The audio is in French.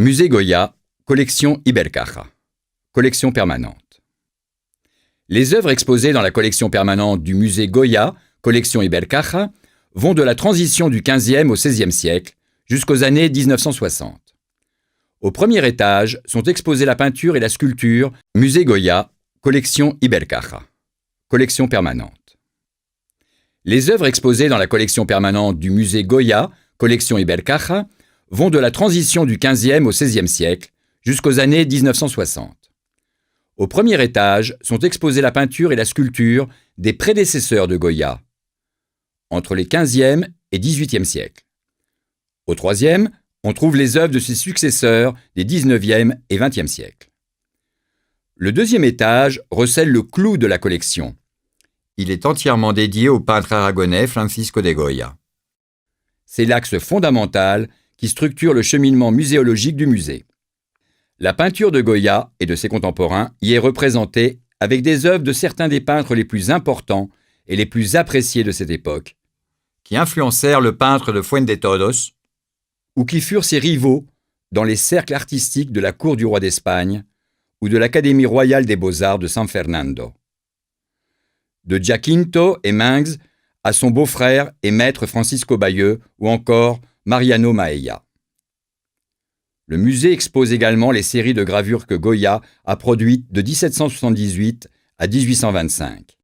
Musée Goya, collection Ibercaja, collection permanente. Les œuvres exposées dans la collection permanente du musée Goya, collection Ibercaja, vont de la transition du XVe au XVIe siècle jusqu'aux années 1960. Au premier étage sont exposées la peinture et la sculpture Musée Goya, collection Ibercaja, collection permanente. Les œuvres exposées dans la collection permanente du musée Goya, collection Ibercaja, vont de la transition du XVe au XVIe siècle jusqu'aux années 1960. Au premier étage sont exposées la peinture et la sculpture des prédécesseurs de Goya, entre les XVe et XVIIIe siècles. Au troisième, on trouve les œuvres de ses successeurs des XIXe et XXe siècles. Le deuxième étage recèle le clou de la collection. Il est entièrement dédié au peintre aragonais Francisco de Goya. C'est l'axe fondamental qui structure le cheminement muséologique du musée. La peinture de Goya et de ses contemporains y est représentée avec des œuvres de certains des peintres les plus importants et les plus appréciés de cette époque, qui influencèrent le peintre de Fuendetodos ou qui furent ses rivaux dans les cercles artistiques de la cour du roi d'Espagne ou de l'Académie royale des beaux-arts de San Fernando. De Giacinto et Mengs à son beau-frère et maître Francisco Bayeux ou encore Mariano Maella. Le musée expose également les séries de gravures que Goya a produites de 1778 à 1825.